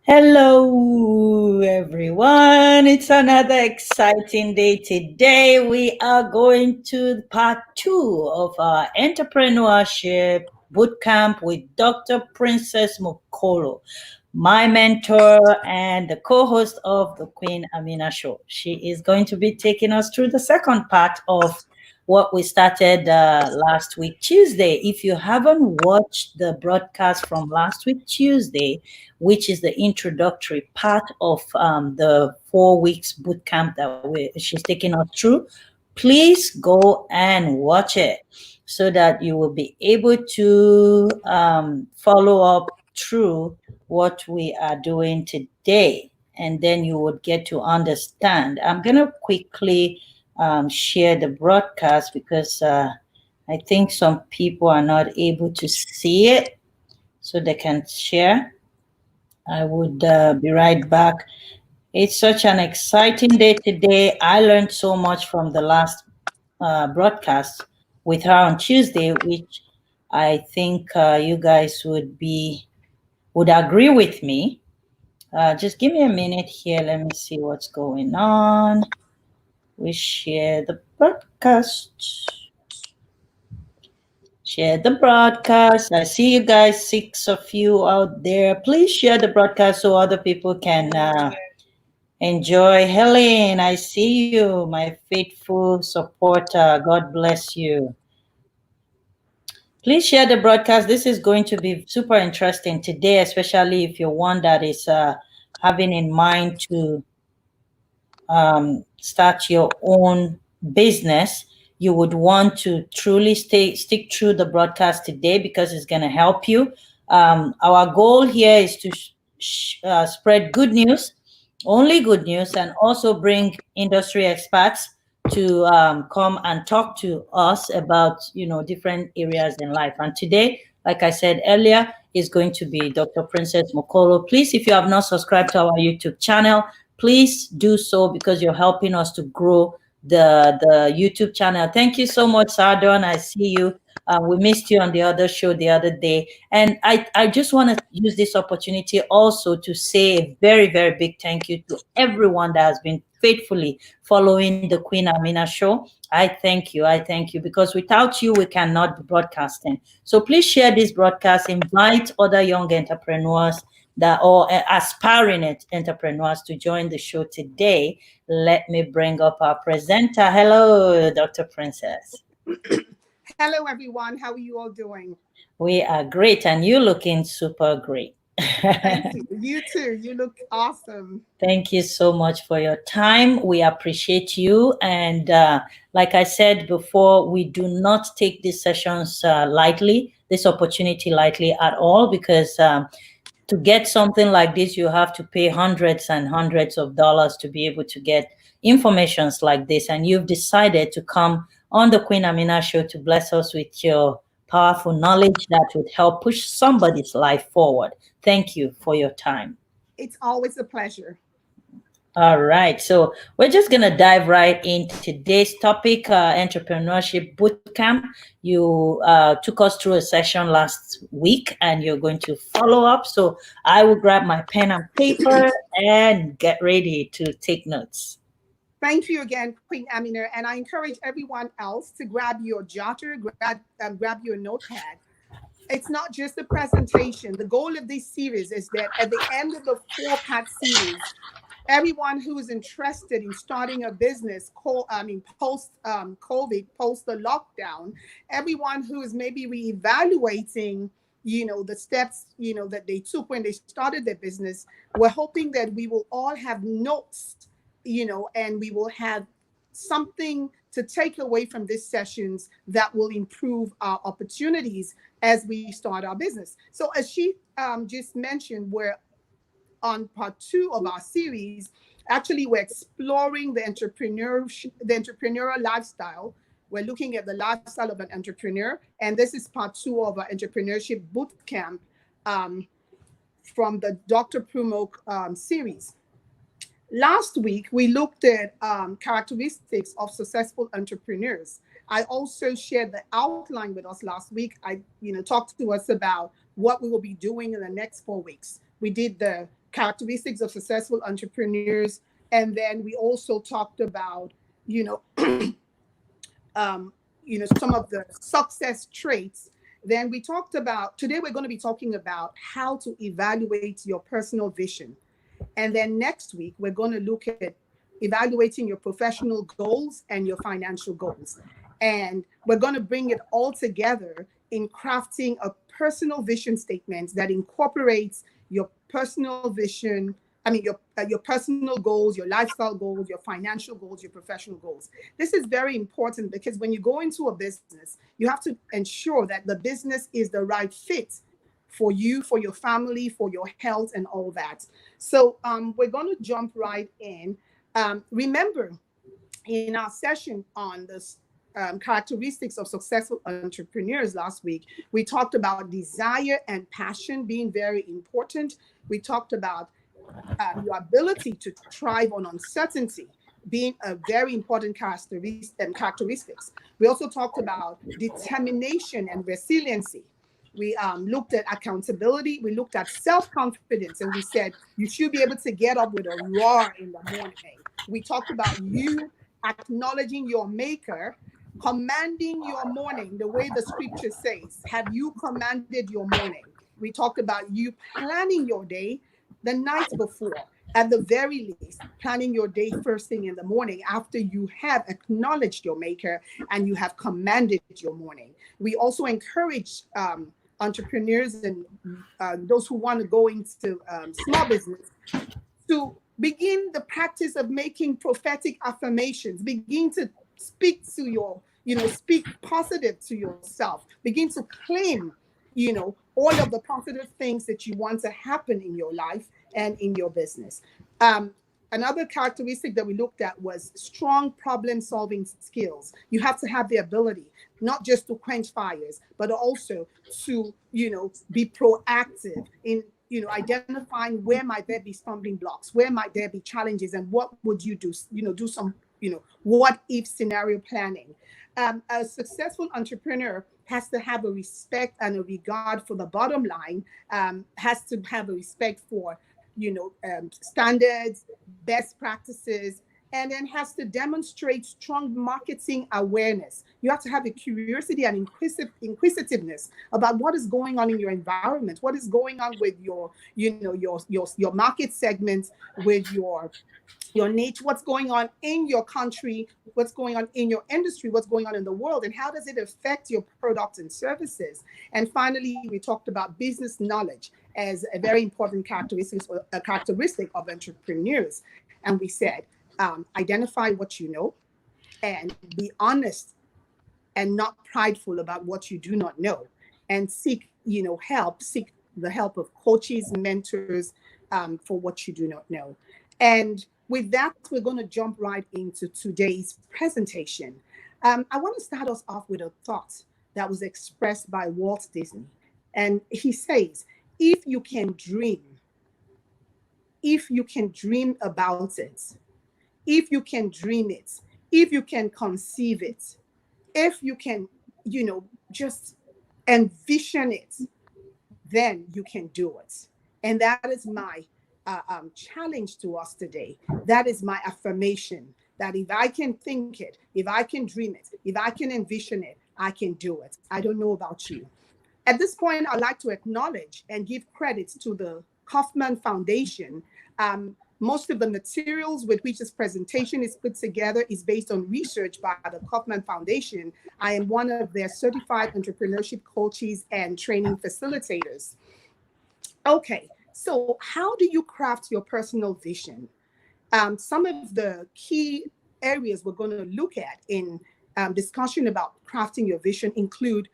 Hello, everyone. It's another exciting day today. We are going to part two of our Entrepreneurship Bootcamp with Dr. Princess Mokolo, my mentor and the co host of the Queen Amina Show. She is going to be taking us through the second part of what we started last week, Tuesday. If you haven't watched the broadcast from last week, Tuesday, which is the introductory part of the 4 weeks boot camp that she's taking us through, please go and watch it so that you will be able to follow up through what we are doing today. And then you would get to understand. I'm going to quickly share the broadcast because I think some people are not able to see it so they can share. I would be right back. It's such an exciting day today. I learned so much from the last broadcast with her on Tuesday, which I think you guys would agree with me. Just give me a minute here. Let me see what's going on. We share the broadcast. Share the broadcast. I see you guys, 6 of you out there. Please share the broadcast so other people can enjoy. Helen, I see you, my faithful supporter. God bless you. Please share the broadcast. This is going to be super interesting today, especially if you're one that is having in mind to start your own business. You would want to truly stick through the broadcast today because it's going to help you. Our goal here is to spread good news, only good news, and also bring industry experts to come and talk to us about different areas in life. And today, like I said earlier, is going to be Dr. Princess Mokolo. Please, if you have not subscribed to our YouTube channel, please do so because you're helping us to grow the YouTube channel. Thank you so much, Sardon. I see you. We missed you on the other show the other day. And I just want to use this opportunity also to say a very, very big thank you to everyone that has been faithfully following the Queen Amina show. I thank you. I thank you because without you, we cannot be broadcasting. So please share this broadcast, invite other young entrepreneurs that or aspiring entrepreneurs to join the show today. Let me bring up our presenter. Hello, Dr. Princess. Hello, everyone. How are you all doing? We are great, and you looking super great. Thank you. You too. You look awesome. Thank you so much for your time. We appreciate you. And like I said before, we do not take these sessions lightly, this opportunity lightly at all, because to get something like this, you have to pay hundreds and hundreds of dollars to be able to get informations like this. And you've decided to come on the Queen Amina show to bless us with your powerful knowledge that would help push somebody's life forward. Thank you for your time. It's always a pleasure. All right, so we're just gonna dive right into today's topic, entrepreneurship bootcamp. You took us through a session last week, and you're going to follow up. So I will grab my pen and paper and get ready to take notes. Thank you again, Queen Amina. And I encourage everyone else to grab your jotter, grab your notepad. It's not just a presentation. The goal of this series is that at the end of the four-part series, everyone who is interested in starting a business, post COVID, post the lockdown, everyone who is maybe reevaluating, the steps, that they took when they started their business, we're hoping that we will all have notes, and we will have something to take away from these sessions that will improve our opportunities as we start our business. So as she just mentioned, we're on part two of our series. Actually, we're exploring the entrepreneurial lifestyle. We're looking at the lifestyle of an entrepreneur, and this is part two of our entrepreneurship bootcamp from the Dr. Prumok series. Last week, we looked at characteristics of successful entrepreneurs. I also shared the outline with us last week. I, talked to us about what we will be doing in the next 4 weeks. We did the characteristics of successful entrepreneurs, and then we also talked about, you know, some of the success traits. Then we talked about, today we're going to be talking about how to evaluate your personal vision. And then next week, we're going to look at evaluating your professional goals and your financial goals. And we're going to bring it all together in crafting a personal vision statement that incorporates your personal vision. I mean, your personal goals, your lifestyle goals, your financial goals, your professional goals. This is very important because when you go into a business, you have to ensure that the business is the right fit for you, for your family, for your health, and all that. So we're going to jump right in. Remember, in our session on the characteristics of successful entrepreneurs last week, we talked about desire and passion being very important. We talked about your ability to thrive on uncertainty being a very important characteristics. We also talked about determination and resiliency. We looked at accountability. We looked at self-confidence, and we said you should be able to get up with a roar in the morning. We talked about you acknowledging your maker, commanding your morning, the way the scripture says. Have you commanded your morning? We talked about you planning your day the night before. At the very least, planning your day first thing in the morning after you have acknowledged your maker and you have commanded your morning. We also encourage entrepreneurs and those who want to go into small business to begin the practice of making prophetic affirmations. Begin to speak to speak positive to yourself. Begin to claim, all of the positive things that you want to happen in your life and in your business. Another characteristic that we looked at was strong problem solving skills. You have to have the ability, not just to quench fires, but also to, be proactive in, identifying where might there be stumbling blocks, where might there be challenges, and what would you do, do some, what if scenario planning. A successful entrepreneur has to have a respect and a regard for the bottom line, has to have a respect for, standards, best practices, and then has to demonstrate strong marketing awareness. You have to have a curiosity and inquisitiveness about what is going on in your environment, what is going on with your market segments, with your niche, what's going on in your country, what's going on in your industry, what's going on in the world, and how does it affect your products and services. And finally, we talked about business knowledge as a very important characteristic of entrepreneurs. And we said, identify what you know and be honest and not prideful about what you do not know, and seek the help of coaches, mentors, for what you do not know. And with that, we're going to jump right into today's presentation. I want to start us off with a thought that was expressed by Walt Disney. And he says, if you can dream about it, if you can dream it, if you can conceive it, if you can, just envision it, then you can do it. And that is my challenge to us today. That is my affirmation, that if I can think it, if I can dream it, if I can envision it, I can do it. I don't know about you. At this point, I'd like to acknowledge and give credit to the Kaufman Foundation. Most of the materials with which this presentation is put together is based on research by the Kaufman Foundation. I am one of their certified entrepreneurship coaches and training facilitators. Okay, so how do you craft your personal vision? Some of the key areas we're going to look at in discussion about crafting your vision include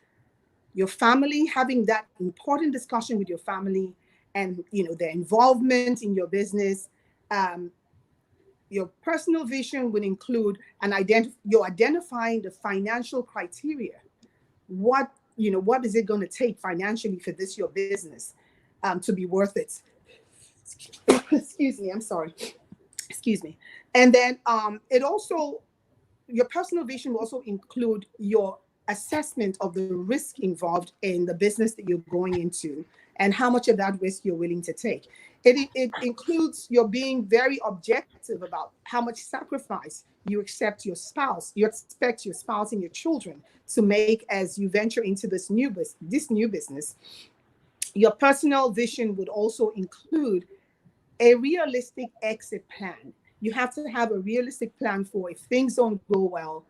your family, having that important discussion with your family, and their involvement in your business. Your personal vision would include you're identifying the financial criteria. What is it going to take financially for your business to be worth it? Excuse me, I'm sorry. Excuse me. And then it also your personal vision will also include your assessment of the risk involved in the business that you're going into and how much of that risk you're willing to take. It includes your being very objective about how much sacrifice you expect your spouse and your children to make as you venture into this new business. Your personal vision would also include a realistic exit plan. You have to have a realistic plan for if things don't go well,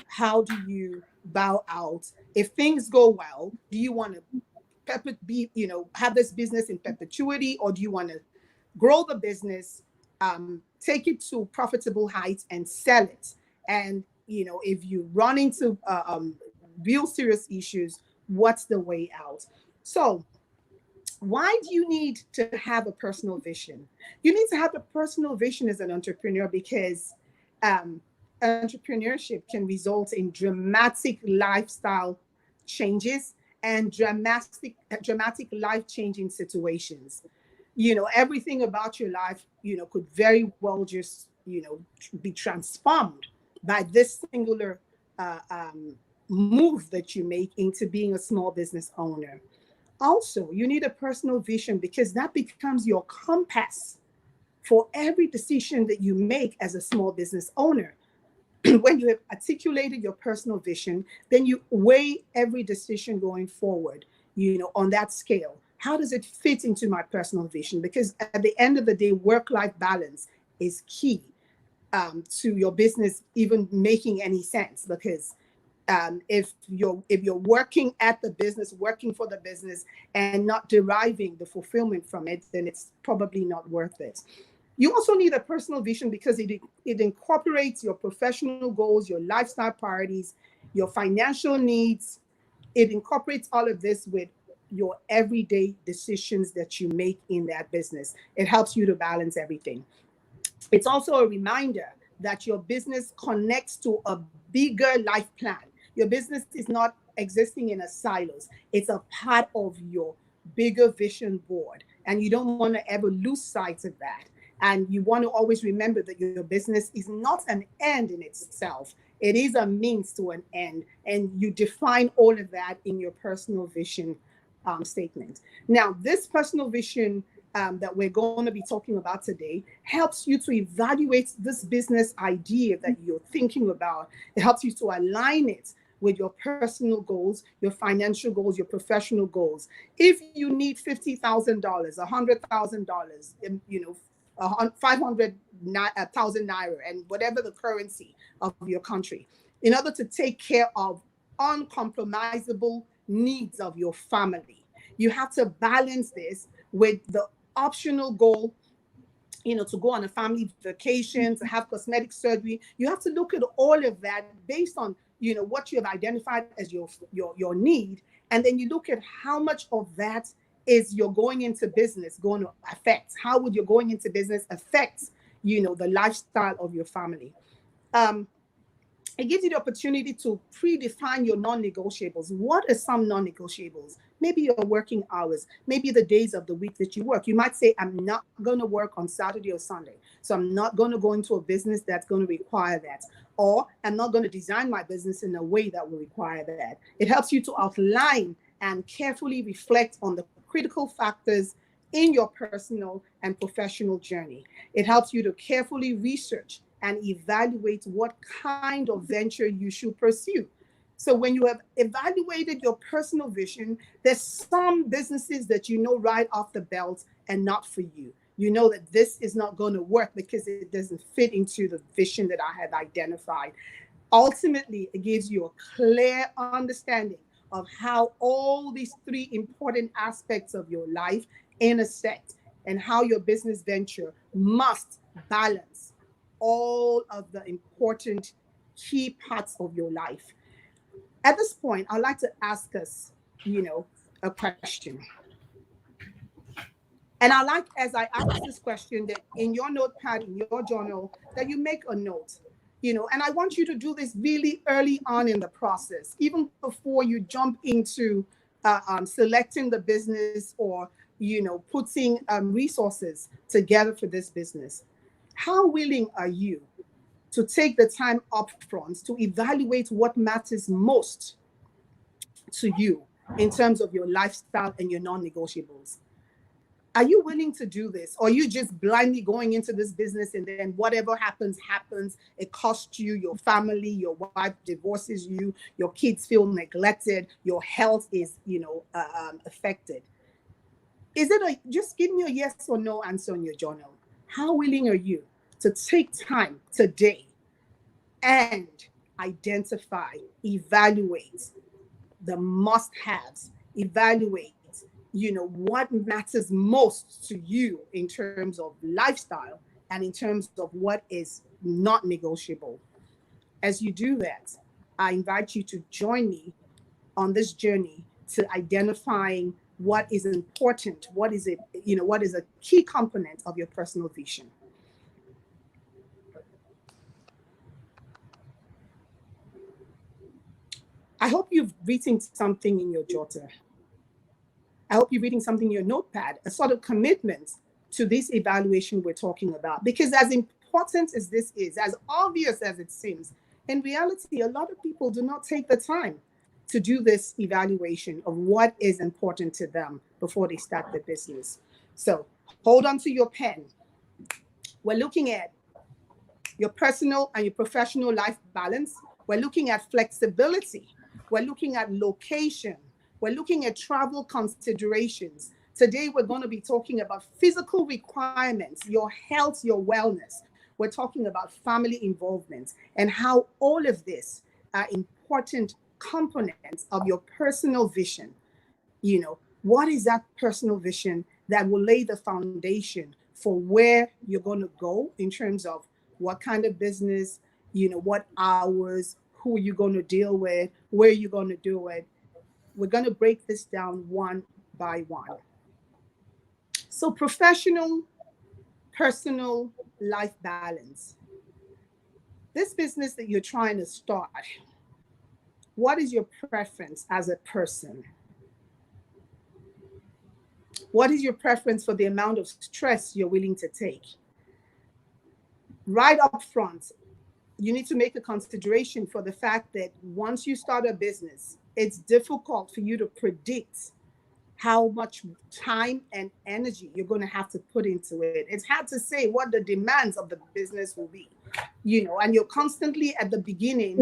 how do you bow out? If things go well, do you want to have this business in perpetuity, or do you want to grow the business, take it to profitable heights and sell it? And if you run into real serious issues, what's the way out? So why do you need to have a personal vision? You need to have a personal vision as an entrepreneur because um, entrepreneurship can result in dramatic lifestyle changes and dramatic life-changing situations. Everything about your life, could very well just, be transformed by this singular move that you make into being a small business owner. Also, you need a personal vision because that becomes your compass for every decision that you make as a small business owner. When you have articulated your personal vision, then you weigh every decision going forward, on that scale. How does it fit into my personal vision? Because at the end of the day, work-life balance is key to your business even making any sense. Because if you're working at the business, working for the business, and not deriving the fulfillment from it, then it's probably not worth it. You also need a personal vision because it incorporates your professional goals, your lifestyle priorities, your financial needs. It incorporates all of this with your everyday decisions that you make in that business. It helps you to balance everything. It's also a reminder that your business connects to a bigger life plan. Your business is not existing in a silos. It's a part of your bigger vision board. And you don't want to ever lose sight of that. And you want to always remember that your business is not an end in itself. It is a means to an end. And you define all of that in your personal vision statement. Now, this personal vision that we're going to be talking about today helps you to evaluate this business idea that you're thinking about. It helps you to align it with your personal goals, your financial goals, your professional goals. If you need $50,000, $100,000, 500,000 naira, and whatever the currency of your country, in order to take care of uncompromisable needs of your family, you have to balance this with the optional goal, to go on a family vacation, to have cosmetic surgery. You have to look at all of that based on, what you have identified as your need. And then you look at how much of that is your going into business going to affect. How would your going into business affect, the lifestyle of your family? It gives you the opportunity to predefine your non-negotiables. What are some non-negotiables? Maybe your working hours, maybe the days of the week that you work. You might say, I'm not going to work on Saturday or Sunday. So I'm not going to go into a business that's going to require that. Or I'm not going to design my business in a way that will require that. It helps you to outline and carefully reflect on the critical factors in your personal and professional journey. It helps you to carefully research and evaluate what kind of venture you should pursue. So when you have evaluated your personal vision, there's some businesses that you know right off the belt and not for you. You know that this is not going to work because it doesn't fit into the vision that I have identified. Ultimately, it gives you a clear understanding of how all these three important aspects of your life intersect and how your business venture must balance all of the important key parts of your life. At this point, I'd like to ask us, a question. And I like, as I ask this question, that in your notepad, in your journal, that you make a note, and I want you to do this really early on in the process, even before you jump into selecting the business or, putting resources together for this business. How willing are you to take the time upfront to evaluate what matters most to you in terms of your lifestyle and your non-negotiables. Are you willing to do this? Or are you just blindly going into this business and then whatever happens, happens? It costs you, your family, your wife divorces you, your kids feel neglected, your health is, affected. Is it just give me a yes or no answer on your journal? How willing are you to take time today and identify, evaluate the must-haves, evaluate, what matters most to you in terms of lifestyle and in terms of what is not negotiable? As you do that, I invite you to join me on this journey to identifying what is important, what is a key component of your personal vision. I hope you've written something in your jotter. I hope you're reading something in your notepad, a sort of commitment to this evaluation we're talking about. Because as important as this is, as obvious as it seems, in reality, a lot of people do not take the time to do this evaluation of what is important to them before they start the business. So hold on to your pen. We're looking at your personal and your professional life balance. We're looking at flexibility. We're looking at location. We're looking at travel considerations. Today, we're going to be talking about physical requirements, your health, your wellness. We're talking about family involvement and how all of this are important components of your personal vision. What is that personal vision that will lay the foundation for where you're going to go in terms of what kind of business, what hours, who are you going to deal with, where are you going to do it? We're going to break this down one by one. So professional, personal life balance. This business that you're trying to start, what is your preference as a person? What is your preference for the amount of stress you're willing to take? Right up front, you need to make a consideration for the fact that once you start a business, it's difficult for you to predict how much time and energy you're going to have to put into it. It's hard to say what the demands of the business will be, and you're constantly at the beginning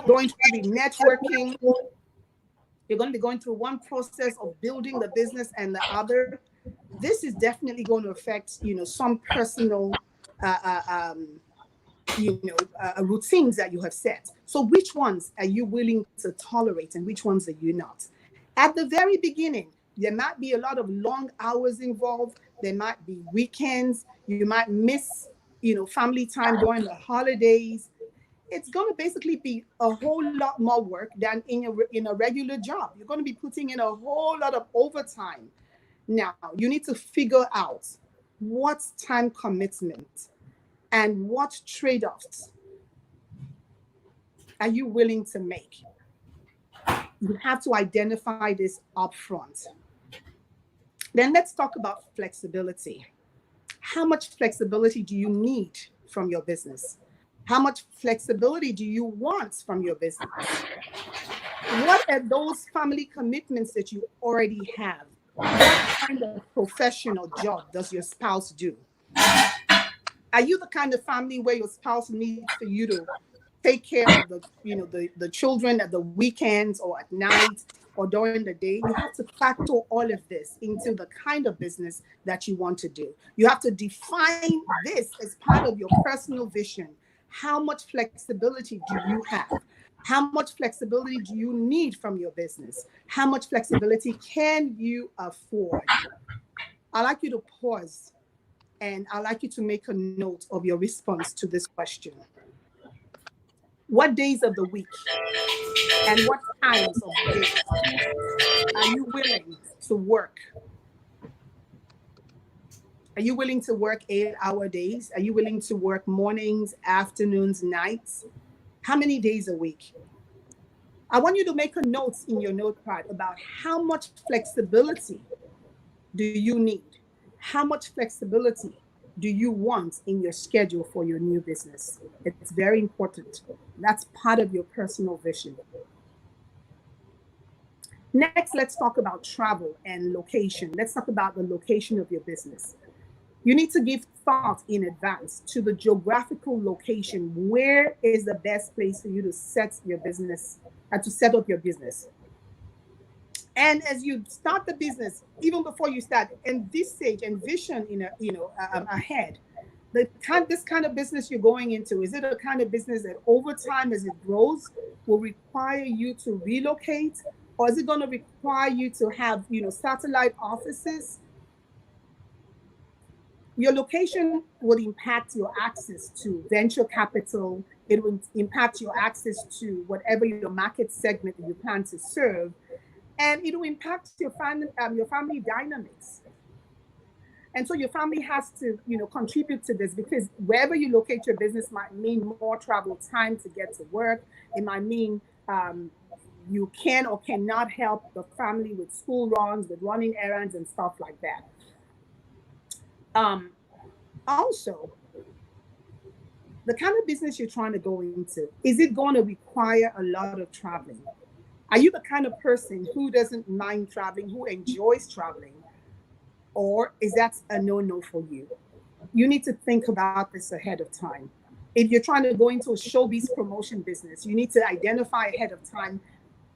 going to be networking. You're going to be going through one process of building the business and the other. This is definitely going to affect, some personal routines that you have set. So which ones are you willing to tolerate and which ones are you not? At the very beginning, there might be a lot of long hours involved. There might be weekends. You might miss, family time during the holidays. It's going to basically be a whole lot more work than in a regular job. You're going to be putting in a whole lot of overtime. Now, you need to figure out what's time commitment and what trade-offs are you willing to make. You have to identify this upfront. Then let's talk about flexibility. How much flexibility do you need from your business? How much flexibility do you want from your business? What are those family commitments that you already have? What kind of professional job does your spouse do? Are you the kind of family where your spouse needs for you to take care of the children at the weekends or at night or during the day? You have to factor all of this into the kind of business that you want to do. You have to define this as part of your personal vision. How much flexibility do you have? How much flexibility do you need from your business? How much flexibility can you afford? I'd like you to pause and I'd like you to make a note of your response to this question. What days of the week and what times of the day are you willing to work? Are you willing to work 8-hour days? Are you willing to work mornings, afternoons, nights? How many days a week? I want you to make a note in your notepad about how much flexibility do you need? How much flexibility do you want in your schedule for your new business? It's very important. That's part of your personal vision. Next, let's talk about travel and location. Let's talk about the location of your business. You need to give thought in advance to the geographical location. Where is the best place for you to set your business and to set up your business? And as you start the business, even before you start, in this stage, envision ahead this kind of business you're going into. Is it a kind of business that over time, as it grows, will require you to relocate, or is it going to require you to have satellite offices? Your location would impact your access to venture capital. It will impact your access to whatever your market segment that you plan to serve, and it will impact your family dynamics. And so your family has to, contribute to this, because wherever you locate your business might mean more travel time to get to work. It might mean you can or cannot help the family with school runs, with running errands and stuff like that. Also, the kind of business you're trying to go into, is it going to require a lot of traveling? Are you the kind of person who doesn't mind traveling, who enjoys traveling? Or is that a no-no for you? You need to think about this ahead of time. If you're trying to go into a showbiz promotion business, you need to identify ahead of time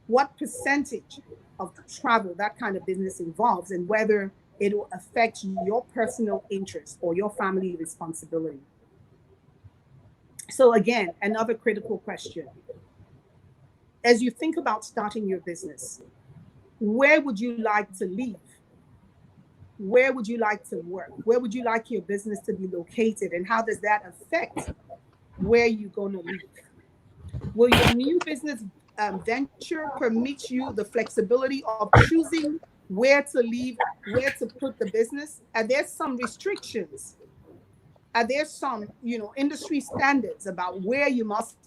what percentage of travel that kind of business involves, and whether it will affect your personal interest or your family responsibility. So again, another critical question. As you think about starting your business, where would you like to live? Where would you like to work? Where would you like your business to be located? And how does that affect where you're going to live? Will your new business venture permit you the flexibility of choosing where to live, where to put the business? Are there some restrictions? Are there some, industry standards about where you must,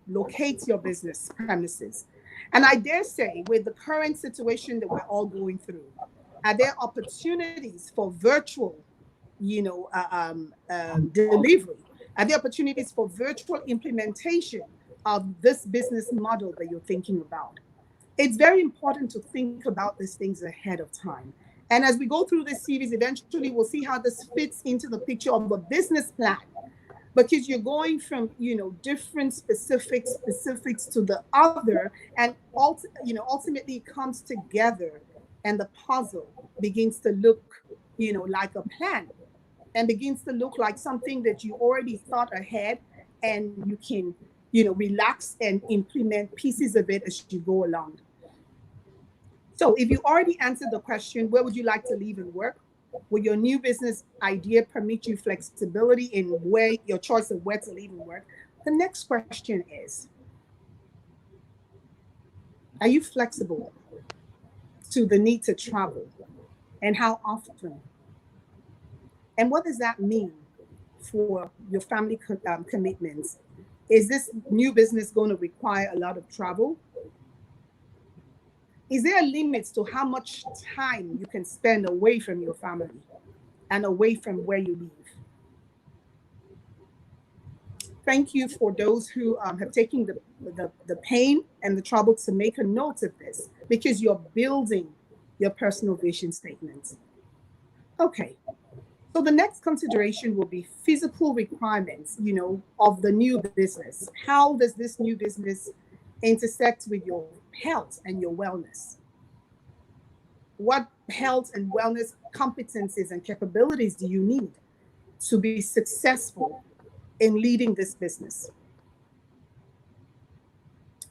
locate your business premises? And I dare say, with the current situation that we're all going through, are there opportunities for virtual, delivery? Are there opportunities for virtual implementation of this business model that you're thinking about? It's very important to think about these things ahead of time. And as we go through this series, eventually we'll see how this fits into the picture of a business plan, because you're going from, different specifics to the other, and ultimately it comes together, and the puzzle begins to look, like a plan, and begins to look like something that you already thought ahead, and you can, relax and implement pieces of it as you go along. So if you already answered the question, where would you like to live and work? Will your new business idea permit you flexibility in where your choice of where to live and work? The next question is, are you flexible to the need to travel, and how often? And what does that mean for your family commitments? Is this new business going to require a lot of travel? Is there a limit to how much time you can spend away from your family and away from where you live? Thank you for those who have taken the pain and the trouble to make a note of this, because you're building your personal vision statement. Okay, so the next consideration will be physical requirements, of the new business. How does this new business intersect with your health and your wellness? What health and wellness competencies and capabilities do you need to be successful in leading this business?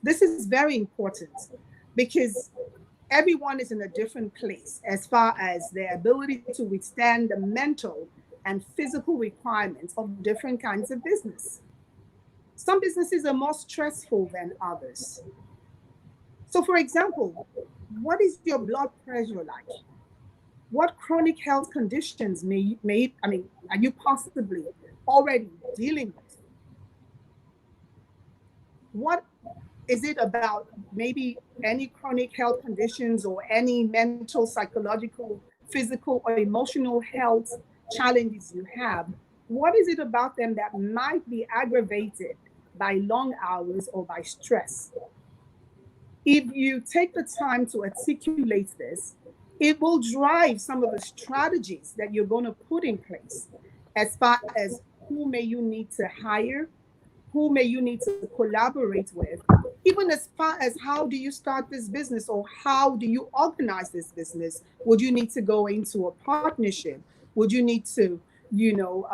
This is very important, because everyone is in a different place as far as their ability to withstand the mental and physical requirements of different kinds of business. Some businesses are more stressful than others. So, for example, what is your blood pressure like? What chronic health conditions are you possibly already dealing with? What is it about maybe any chronic health conditions, or any mental, psychological, physical, or emotional health challenges you have, what is it about them that might be aggravated by long hours or by stress? If you take the time to articulate this, it will drive some of the strategies that you're going to put in place as far as who may you need to hire, who may you need to collaborate with, even as far as how do you start this business or how do you organize this business? Would you need to go into a partnership? Would you need to, you know,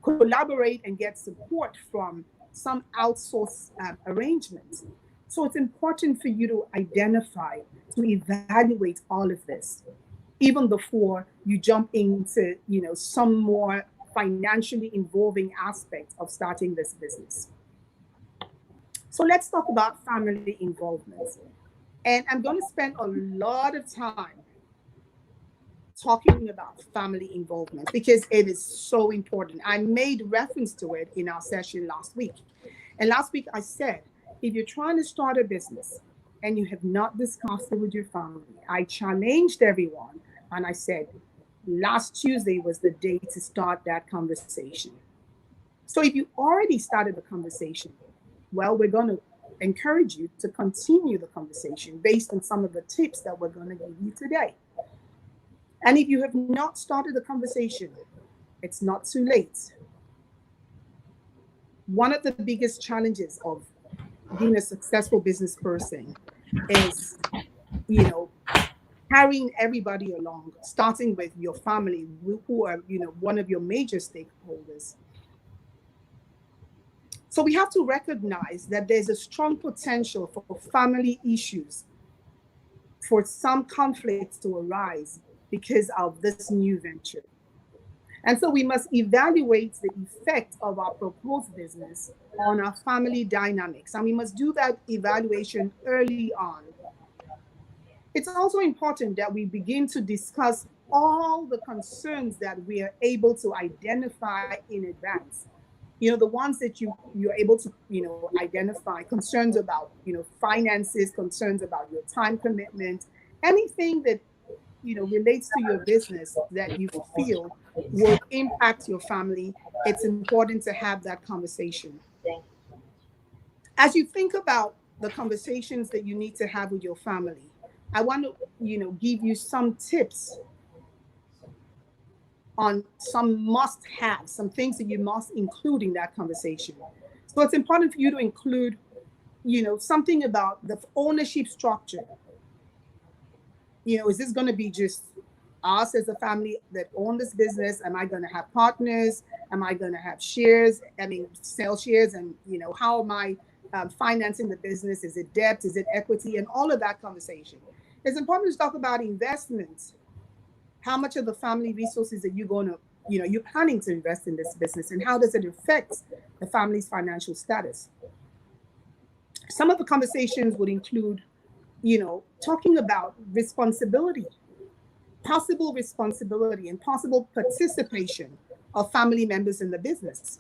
collaborate and get support from some outsourced arrangements? So it's important for you to identify, to evaluate all of this, even before you jump into, you know, some more financially involving aspects of starting this business. So let's talk about family involvement. And I'm going to spend a lot of time talking about family involvement because it is so important. I made reference to it in our session last week. And last week I said, if you're trying to start a business and you have not discussed it with your family, I challenged everyone and I said, last Tuesday was the day to start that conversation. So if you already started the conversation, well, we're going to encourage you to continue the conversation based on some of the tips that we're going to give you today. And if you have not started the conversation, it's not too late. One of the biggest challenges of being a successful business person is, you know, carrying everybody along, starting with your family, who are, you know, one of your major stakeholders. So we have to recognize that there's a strong potential for family issues, for some conflicts to arise because of this new venture. And so we must evaluate the effect of our proposed business on our family dynamics. And we must do that evaluation early on. It's also important that we begin to discuss all the concerns that we are able to identify in advance. You know, the ones that you're able to, you know, identify, concerns about, you know, finances, concerns about your time commitment, anything that, you know, relates to your business that you feel will impact your family. It's important to have that conversation. As you think about the conversations that you need to have with your family, I want to, you know, give you some tips on some must have, some things that you must include in that conversation. So it's important for you to include, you know, something about the ownership structure. You know, is this going to be just us as a family that own this business? Am I going to have partners? Am I going to have shares? I mean, sell shares, and, you know, how am I financing the business? Is it debt? Is it equity? And all of that conversation. It's important to talk about investments. How much of the family resources are you going to, you know, you're planning to invest in this business, and how does it affect the family's financial status? Some of the conversations would include, you know, talking about responsibility, possible responsibility, and possible participation of family members in the business.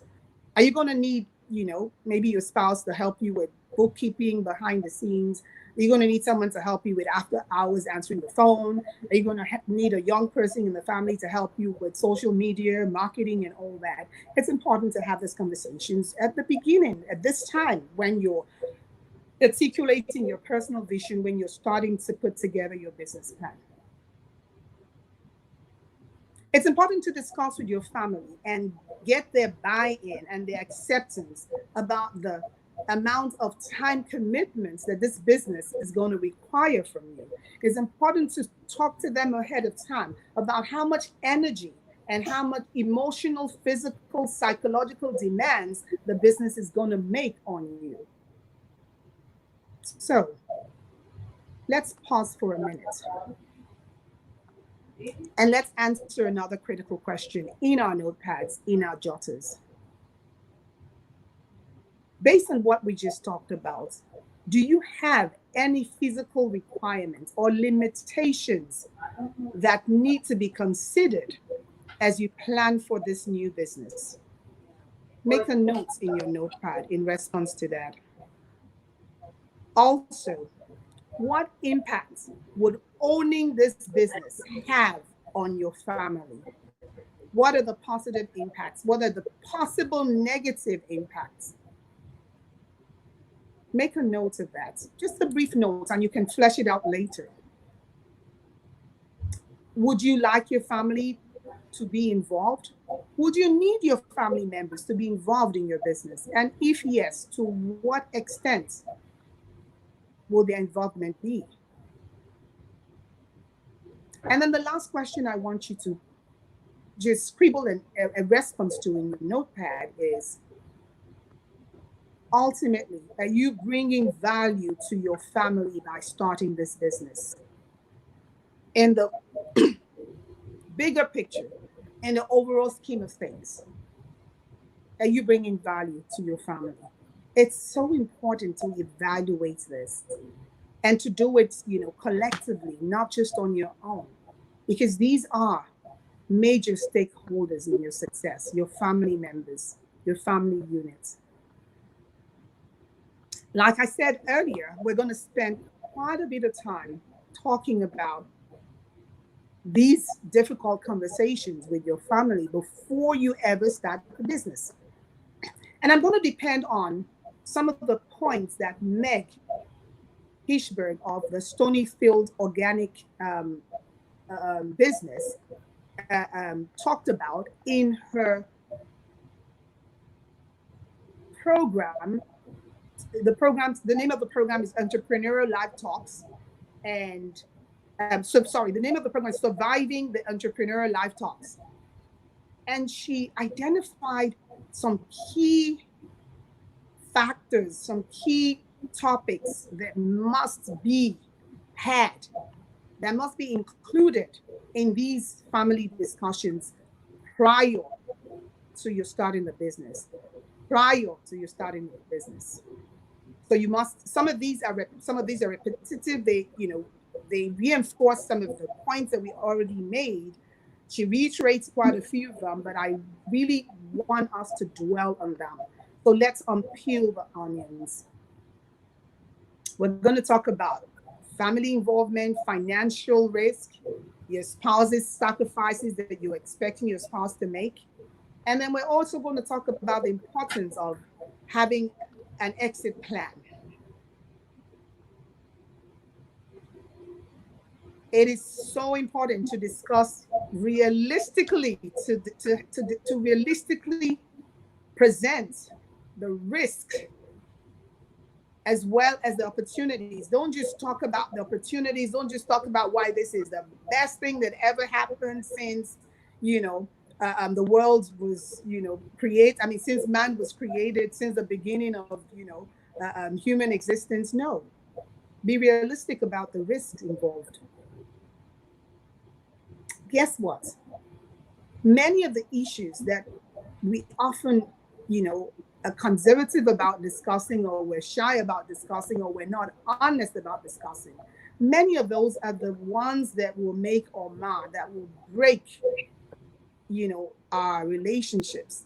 Are you going to need, you know, maybe your spouse to help you with bookkeeping behind the scenes? Are you going to need someone to help you with after hours answering the phone? Are you going to need a young person in the family to help you with social media, marketing, and all that? It's important to have these conversations at the beginning, at this time, when you're articulating your personal vision, when you're starting to put together your business plan. It's important to discuss with your family and get their buy-in and their acceptance about the amount of time commitments that this business is going to require from you. It's important to talk to them ahead of time about how much energy and how much emotional, physical, psychological demands the business is going to make on you. So let's pause for a minute and let's answer another critical question in our notepads, in our jotters. Based on what we just talked about, do you have any physical requirements or limitations that need to be considered as you plan for this new business? Make a note in your notepad in response to that. Also, what impact would owning this business have on your family? What are the positive impacts? What are the possible negative impacts? Make a note of that. Just a brief note, and you can flesh it out later. Would you like your family to be involved? Would you need your family members to be involved in your business? And if yes, to what extent will their involvement be? And then the last question I want you to just scribble a response to in your notepad is, ultimately, are you bringing value to your family by starting this business? In the bigger picture, in the overall scheme of things, are you bringing value to your family? It's so important to evaluate this and to do it, collectively, not just on your own, because these are major stakeholders in your success, your family members, your family units. Like I said earlier, we're going to spend quite a bit of time talking about these difficult conversations with your family before you ever start the business. And I'm going to depend on some of the points that Meg Hirschberg of the Stonyfield Organic business talked about in her program. The name of the program is Entrepreneurial Live Talks. And the name of the program is Surviving the Entrepreneurial Live Talks. And she identified some key factors, some key topics that must be had, that must be included in these family discussions prior to you starting the business. So you must. Some of these are repetitive. They reinforce some of the points that we already made. She reiterates quite a few of them, but I really want us to dwell on them. So let's unpeel the onions. We're going to talk about family involvement, financial risk, your spouse's sacrifices that you're expecting your spouse to make. And then we're also going to talk about the importance of having an exit plan. It is so important to discuss realistically, to realistically present the risk as well as the opportunities. Don't just talk about the opportunities. Don't just talk about why this is the best thing that ever happened since, the world was, since man was created, since the beginning of, human existence. No, be realistic about the risks involved. Guess what? Many of the issues that we often, are conservative about discussing, or we're shy about discussing, or we're not honest about discussing, many of those are the ones that will make or mar, that will break, our relationships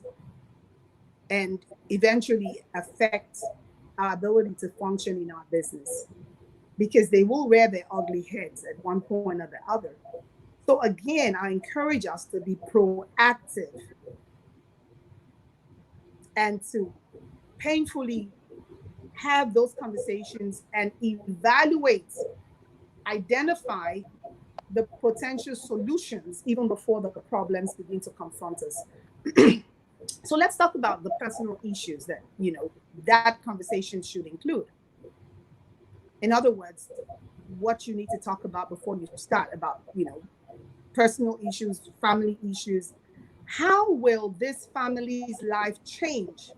and eventually affect our ability to function in our business, because they will rear their ugly heads at one point or the other. So again, I encourage us to be proactive and to painfully have those conversations and evaluate, identify the potential solutions even before the problems begin to confront us. So let's talk about the personal issues that, that conversation should include. In other words, what you need to talk about before you start about, personal issues, family issues. How will this family's life change?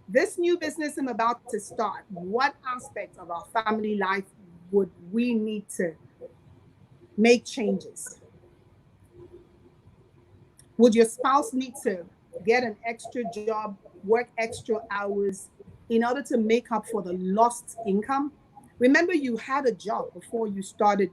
This new business I'm about to start, what aspects of our family life would we need to make changes? Would your spouse need to get an extra job, work extra hours in order to make up for the lost income? Remember, you had a job before you started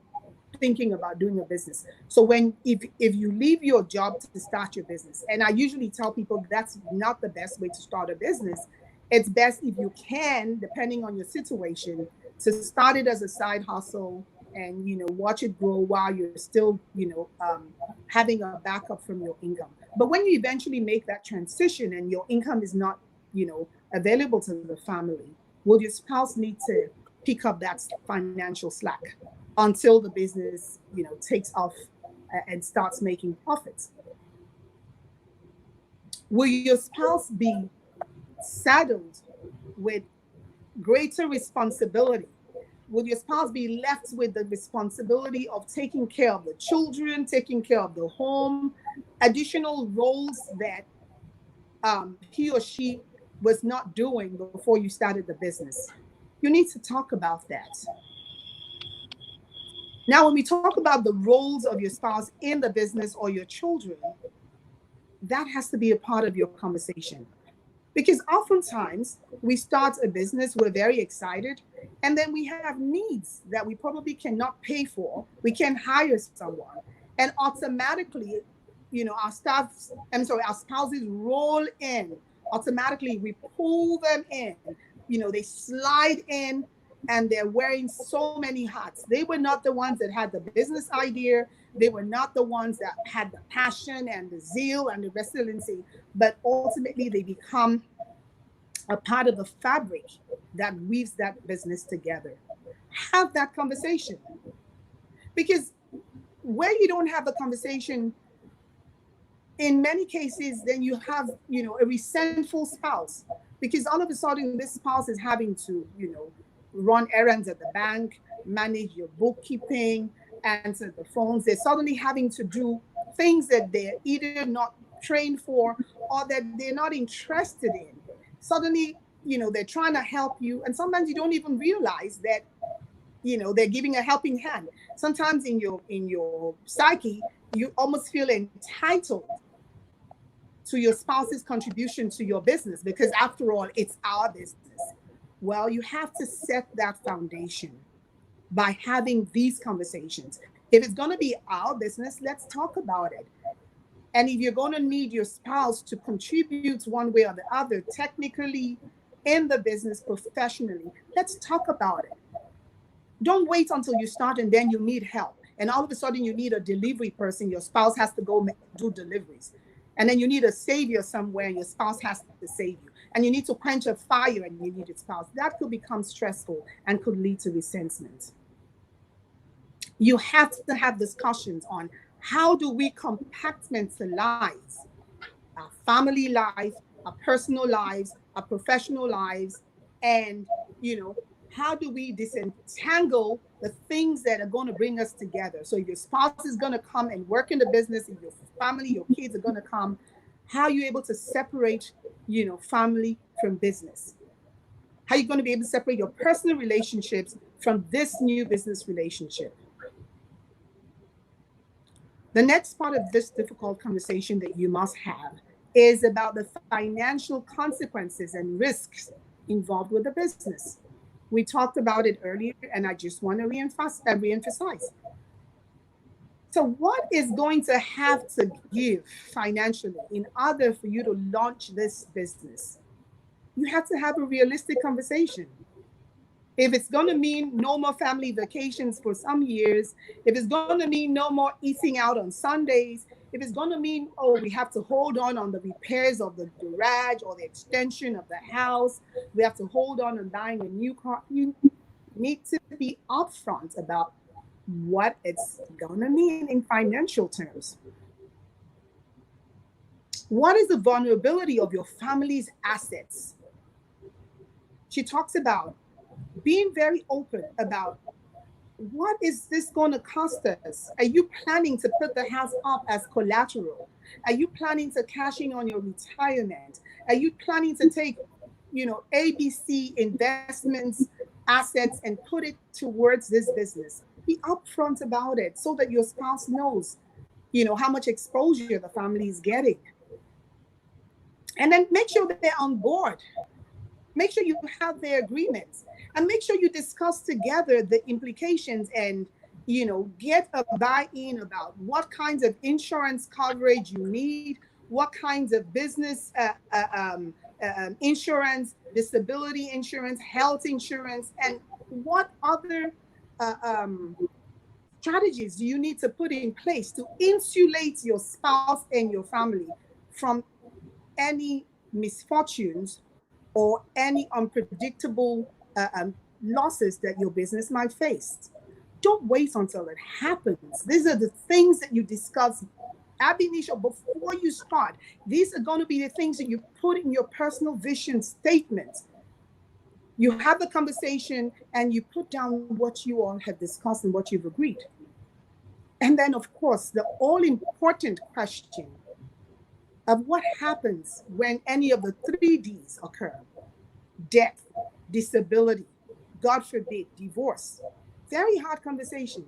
thinking about doing a business. So if you leave your job to start your business, and I usually tell people that's not the best way to start a business. It's best if you can, depending on your situation, to start it as a side hustle and watch it grow while you're still having a backup from your income. But when you eventually make that transition and your income is not available to the family, will your spouse need to pick up that financial slack until the business takes off and starts making profits? Will your spouse be saddled with greater responsibility? Will your spouse be left with the responsibility of taking care of the children, taking care of the home, additional roles that he or she was not doing before you started the business? You need to talk about that. Now, when we talk about the roles of your spouse in the business or your children, that has to be a part of your conversation. Because oftentimes we start a business, we're very excited, and then we have needs that we probably cannot pay for. We can hire someone, and automatically, our spouses roll in. Automatically, we pull them in. They slide in, and they're wearing so many hats. They were not the ones that had the business idea. They were not the ones that had the passion and the zeal and the resiliency, but ultimately they become a part of the fabric that weaves that business together. Have that conversation. Because where you don't have the conversation, in many cases, then you have, a resentful spouse. Because all of a sudden, this spouse is having to, run errands at the bank, manage your bookkeeping, answer the phones. They're suddenly having to do things that they're either not trained for or that they're not interested in. Suddenly, they're trying to help you, and sometimes you don't even realize that they're giving a helping hand. Sometimes in your psyche, you almost feel entitled to your spouse's contribution to your business, because after all, it's our business. Well, you have to set that foundation by having these conversations. If it's going to be our business, let's talk about it. And if you're going to need your spouse to contribute one way or the other, technically, in the business, professionally, let's talk about it. Don't wait until you start and then you need help. And all of a sudden you need a delivery person. Your spouse has to go do deliveries. And then you need a savior somewhere and your spouse has to save you. And you need to quench a fire and you need your spouse. That could become stressful and could lead to resentment. You have to have discussions on how do we compartmentalize our family life, our personal lives, our professional lives, and how do we disentangle the things that are going to bring us together? So if your spouse is going to come and work in the business, if your family, your kids are going to come, how are you able to separate, family from business? How are you going to be able to separate your personal relationships from this new business relationship? The next part of this difficult conversation that you must have is about the financial consequences and risks involved with the business. We talked about it earlier, and I just want to reemphasize. So what is going to have to give financially in order for you to launch this business? You have to have a realistic conversation. If it's going to mean no more family vacations for some years, if it's going to mean no more eating out on Sundays, if it's going to mean, we have to hold on the repairs of the garage or the extension of the house, we have to hold on buying a new car, you need to be upfront about what it's going to mean in financial terms. What is the vulnerability of your family's assets? She talks about being very open about what is this going to cost us? Are you planning to put the house up as collateral? Are you planning to cash in on your retirement? Are you planning to take, ABC investments, assets, and put it towards this business? Be upfront about it so that your spouse knows, how much exposure the family is getting. And then make sure that they're on board. Make sure you have their agreements, and make sure you discuss together the implications and, get a buy-in about what kinds of insurance coverage you need, what kinds of business insurance, disability insurance, health insurance, and what other strategies do you need to put in place to insulate your spouse and your family from any misfortunes or any unpredictable losses that your business might face? Don't wait until it happens. These are the things that you discuss ab initio before you start. These are going to be the things that you put in your personal vision statement. You have the conversation and you put down what you all have discussed and what you've agreed. And then, of course, the all-important question of what happens when any of the 3Ds occur: death, disability, God forbid, divorce. Very hard conversation.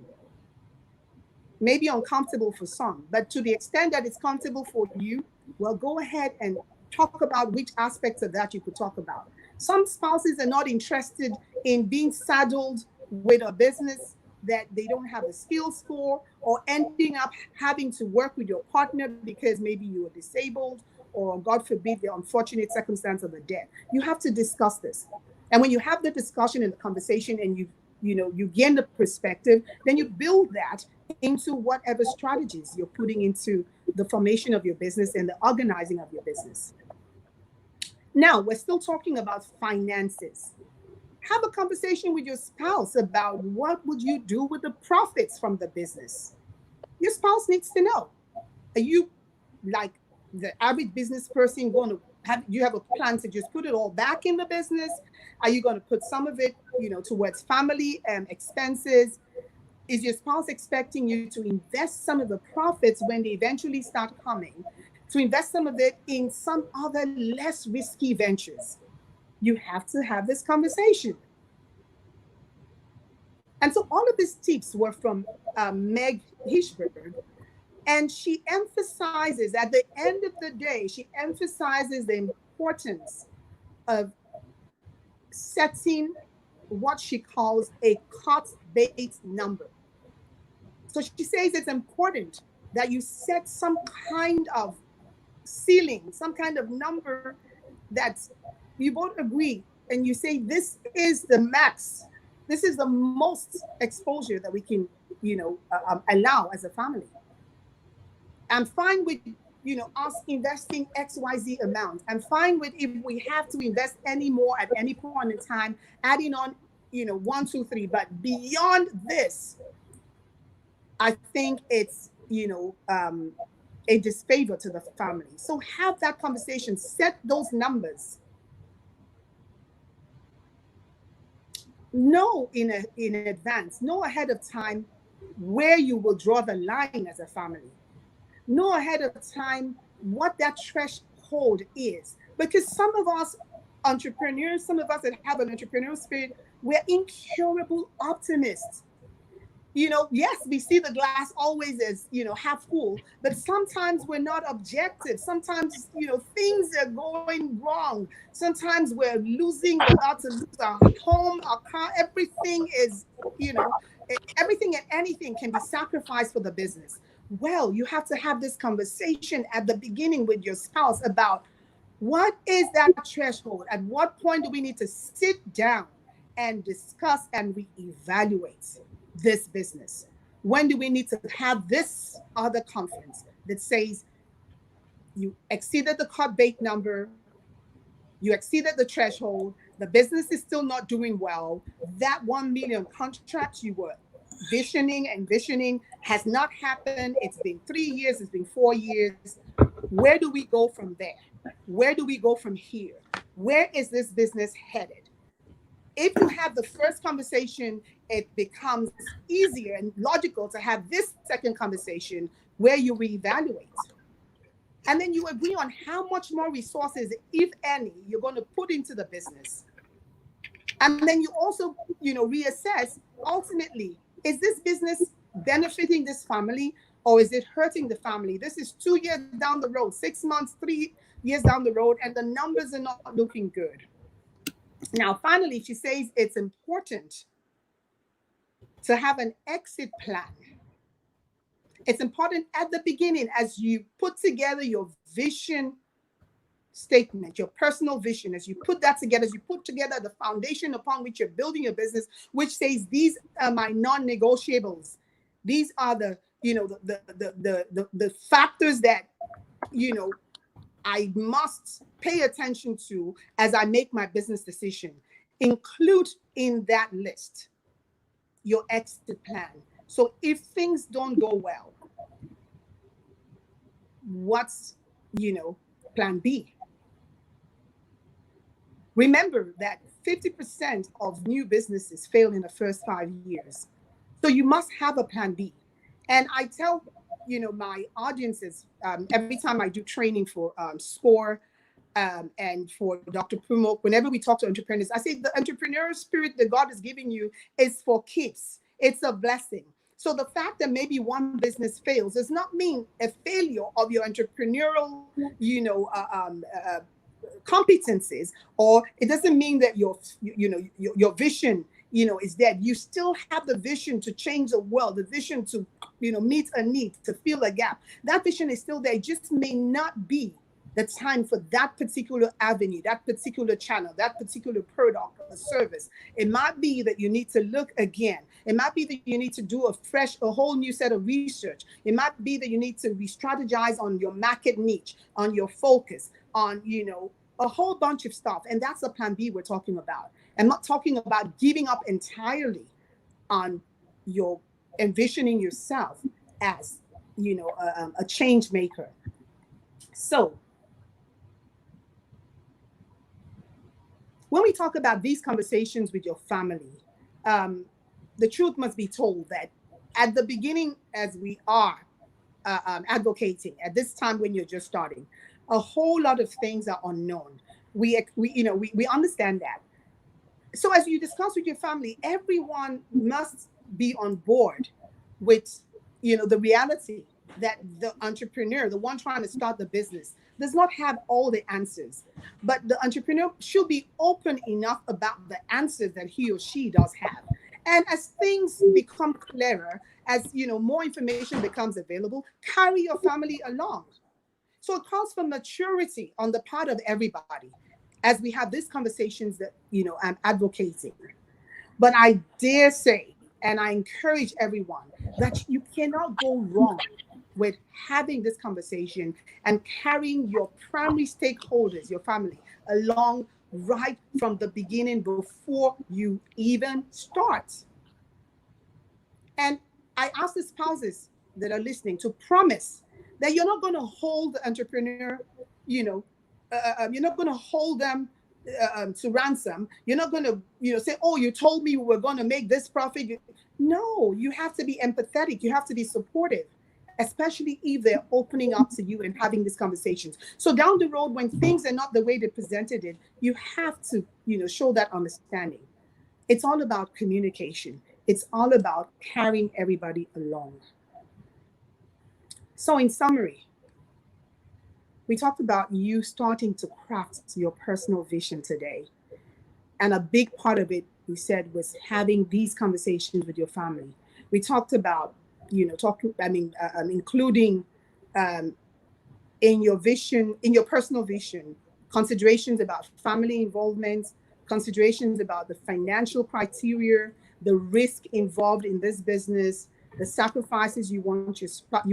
Maybe uncomfortable for some, but to the extent that it's comfortable for you, well, go ahead and talk about which aspects of that you could talk about. Some spouses are not interested in being saddled with a business that they don't have the skills for, or ending up having to work with your partner because maybe you are disabled, or God forbid, the unfortunate circumstance of a death. You have to discuss this. And when you have the discussion and the conversation and you gain the perspective, then you build that into whatever strategies you're putting into the formation of your business and the organizing of your business. Now, we're still talking about finances. Have a conversation with your spouse about what would you do with the profits from the business. Your spouse needs to know. Are you, like the average business person, going to have a plan to just put it all back in the business? Are you going to put some of it, towards family expenses? Is your spouse expecting you to invest some of the profits when they eventually start coming, to invest some of it in some other less risky ventures? You have to have this conversation. And so all of these tips were from Meg Hirschberg. And she emphasizes, at the end of the day, she emphasizes the importance of setting what she calls a cost-based number. So she says it's important that you set some kind of ceiling, some kind of number that you both agree, and you say, this is the max, this is the most exposure that we can, allow as a family. I'm fine with, us investing XYZ amount. I'm fine with if we have to invest any more at any point in time, adding on, 1, 2, 3. But beyond this, I think it's, a disfavor to the family. So have that conversation, set those numbers. Know in advance, know ahead of time where you will draw the line as a family. Know ahead of time what that threshold is. Because some of us entrepreneurs, some of us that have an entrepreneurial spirit, we're incurable optimists. Yes, we see the glass always as, half full, but sometimes we're not objective. Sometimes, things are going wrong. Sometimes we're about to lose our home, our car. Everything is, everything and anything can be sacrificed for the business. Well, you have to have this conversation at the beginning with your spouse about what is that threshold? At what point do we need to sit down and discuss and reevaluate this business? When do we need to have this other conference that says you exceeded the cut bait number, you exceeded the threshold, the business is still not doing well, that 1 million contract you were envisioning has not happened. It's been 3 years, it's been 4 years. Where do we go from there? Where do we go from here? Where is this business headed? If you have the first conversation, it becomes easier and logical to have this second conversation where you reevaluate. And then you agree on how much more resources, if any, you're going to put into the business. And then you also, reassess, ultimately, is this business benefiting this family or is it hurting the family? This is 2 years down the road, 6 months, 3 years down the road, and the numbers are not looking good. Now, finally, she says it's important to have an exit plan. It's important at the beginning as you put together your vision statement, your personal vision, as you put that together, as you put together the foundation upon which you're building your business, which says these are my non-negotiables. These are the, the factors that, I must pay attention to as I make my business decision. Include in that list your exit plan. So if things don't go well, what's, plan B? Remember that 50% of new businesses fail in the first 5 years. So you must have a plan B. And I tell, my audiences, every time I do training for SCORE, and for Dr. Pumok, whenever we talk to entrepreneurs, I say the entrepreneurial spirit that God is giving you is for keeps. It's a blessing. So the fact that maybe one business fails does not mean a failure of your entrepreneurial, competencies, or it doesn't mean that your vision, is dead. You still have the vision to change the world, the vision to, meet a need, to fill a gap. That vision is still there. It just may not be the time for that particular avenue, that particular channel, that particular product or service. It might be that you need to look again. It might be that you need to do a whole new set of research. It might be that you need to re-strategize on your market niche, on your focus, on, a whole bunch of stuff. And that's the plan B we're talking about. I'm not talking about giving up entirely on your envisioning yourself as, a change maker. So when we talk about these conversations with your family, the truth must be told that at the beginning, as we are advocating at this time when you're just starting, a whole lot of things are unknown. We understand that. So as you discuss with your family, everyone must be on board with, the reality that the entrepreneur, the one trying to start the business, does not have all the answers. But the entrepreneur should be open enough about the answers that he or she does have. And as things become clearer, as more information becomes available, carry your family along. So it calls for maturity on the part of everybody as we have these conversations that, I'm advocating. But I dare say, and I encourage everyone, that you cannot go wrong with having this conversation and carrying your primary stakeholders, your family, along right from the beginning before you even start. And I ask the spouses that are listening to promise that you're not going to hold the entrepreneur, you're not going to hold them to ransom. You're not going to, say, oh, you told me we were going to make this profit. No, you have to be empathetic. You have to be supportive, especially if they're opening up to you and having these conversations. So down the road, when things are not the way they presented it, you have to, show that understanding. It's all about communication. It's all about carrying everybody along. So in summary, we talked about you starting to craft your personal vision today. And a big part of it, we said, was having these conversations with your family. We talked about, including in your vision, in your personal vision, considerations about family involvement, considerations about the financial criteria, the risk involved in this business, the sacrifices you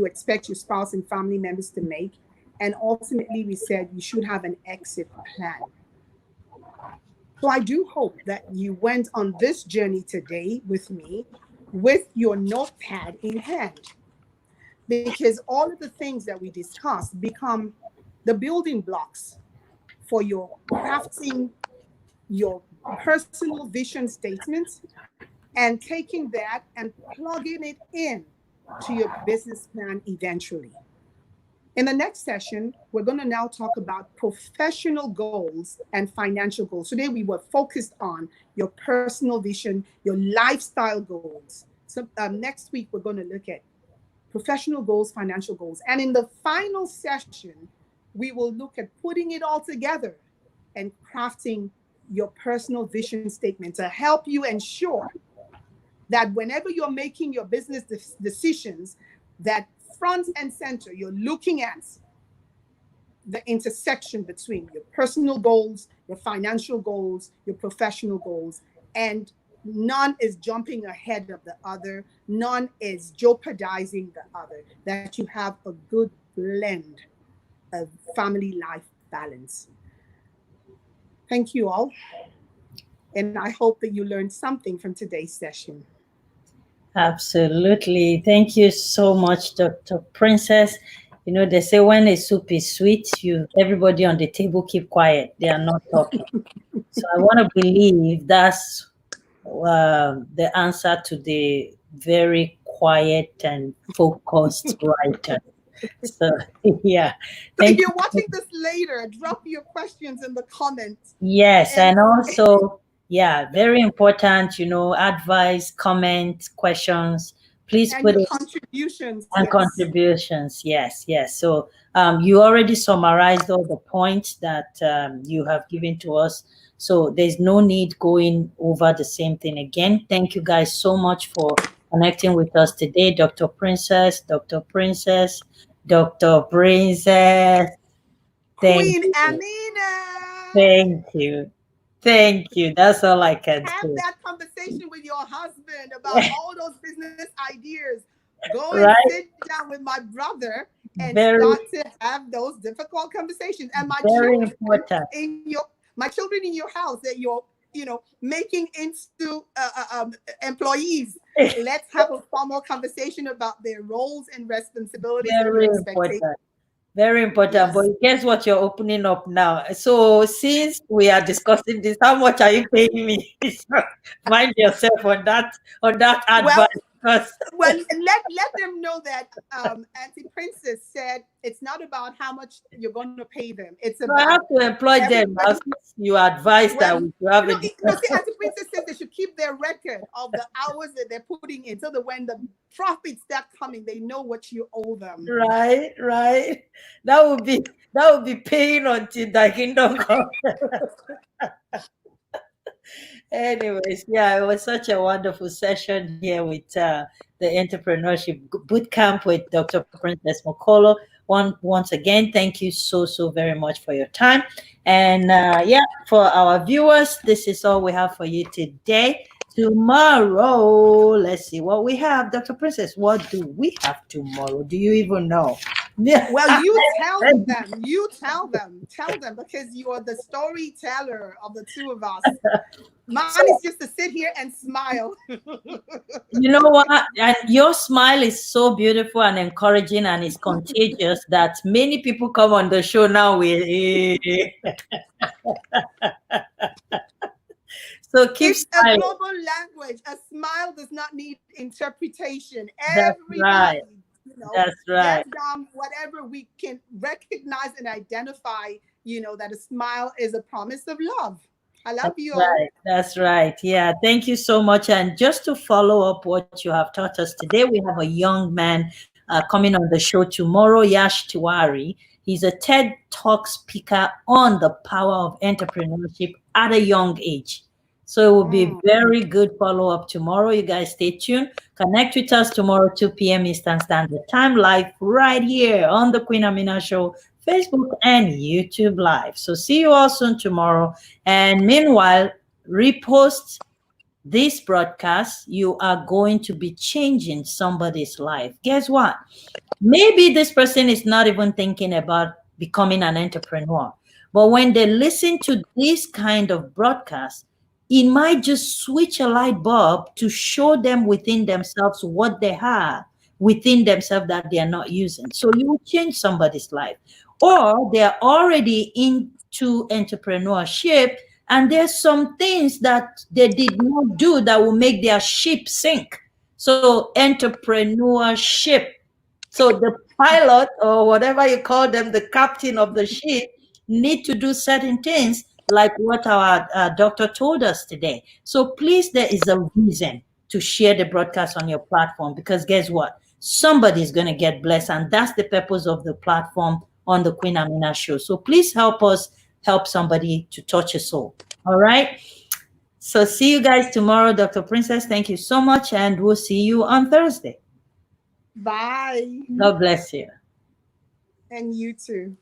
expect your spouse and family members to make. And ultimately, we said you should have an exit plan. So I do hope that you went on this journey today with me with your notepad in hand, because all of the things that we discussed become the building blocks for your crafting your personal vision statement and taking that and plugging it in to your business plan eventually. In the next session, we're going to now talk about professional goals and financial goals. Today, we were focused on your personal vision, your lifestyle goals. So next week, we're going to look at professional goals, financial goals. And in the final session, we will look at putting it all together and crafting your personal vision statement to help you ensure that whenever you're making your business decisions, that front and center, you're looking at the intersection between your personal goals, your financial goals, your professional goals, and None is jumping ahead of the other. None is jeopardizing the other. That you have a good blend of family life balance. Thank you all. And I hope that you learned something from today's session. Absolutely. Thank you so much, Dr. Princess. You know, they say when a soup is sweet, everybody on the table keep quiet. They are not talking. So I want to believe that's the answer to the very quiet and focused writer. So yeah, So if thank you're you. watching this later, drop your questions in the comments. Yes, And and also, yeah, very important, advice, comment, questions. Please and put your it contributions, and yes. contributions. Yes, yes. So you already summarized all the points that you have given to us. So there's no need going over the same thing again. Thank you guys so much for connecting with us today, Dr. Princess, Dr. Princess, Dr. Princess. Thank Queen you. Amina, Thank you. Thank you. That's all I can have say. that conversation with your husband about all those business ideas. Go and Right? sit down with my brother and Very, start to have those difficult conversations. And very important. my children in your house that you're, making into employees. Let's have a formal conversation about their roles and responsibilities and your Very expectations. important. Very important. Yes. But guess what you're opening up now? So since we are discussing this, how much are you paying me? So mind yourself on that advice. Well, Because well, let them know that Auntie Princess said it's not about how much you're going to pay them. It's I about have to employ them now. everybody. Since you advise Well, that we should have no, a no. See, Auntie Princess says they should keep their record of the hours that they're putting in, so that when the profits start coming, they know what you owe them. right, right. That would be paying until the kingdom comes. Anyways, yeah, it was such a wonderful session here with the Entrepreneurship Bootcamp with Dr. Princess Mokolo. Once again, thank you so very much for your time. And yeah, for our viewers, this is all we have for you today. Tomorrow, let's see what we have. Dr. Princess, what do we have tomorrow? Do you even know? Yeah. Well, you tell them. You tell them. Tell them, because you are the storyteller of the two of us. Mine is So, just to sit here and smile. you know what? And your smile is so beautiful and encouraging and it's contagious that many people come on the show now with so keep It's a smiling. global language. A smile does not need interpretation. That's right. Everybody, That's get right. down whatever we can recognize and identify, that a smile is a promise of love. I love That's you all. right. That's right. Yeah. Thank you so much. And just to follow up what you have taught us today, we have a young man coming on the show tomorrow, Yash Tiwari. He's a TED Talk speaker on the power of entrepreneurship at a young age. So it will be Mm. very good follow up tomorrow. You guys stay tuned. Connect with us tomorrow, 2 p.m. Eastern Standard Time, live right here on the Queen Amina Show, Facebook and YouTube Live. So see you all soon tomorrow. And meanwhile, repost this broadcast. You are going to be changing somebody's life. Guess what? Maybe this person is not even thinking about becoming an entrepreneur. But when they listen to this kind of broadcast, it might just switch a light bulb to show them within themselves what they have within themselves that they are not using. So you will change somebody's life. Or they're already into entrepreneurship and there's some things that they did not do that will make their ship sink. So entrepreneurship, so the pilot or whatever you call them, the captain of the ship, need to do certain things like what our doctor told us today. So please, there is a reason to share the broadcast on your platform because guess what? Somebody is going to get blessed, and that's the purpose of the platform on the Queen Amina Show. So please help us help somebody to touch a soul. All right. So see you guys tomorrow, Dr. Princess. Thank you so much, and we'll see you on Thursday. Bye. God bless you. And you too.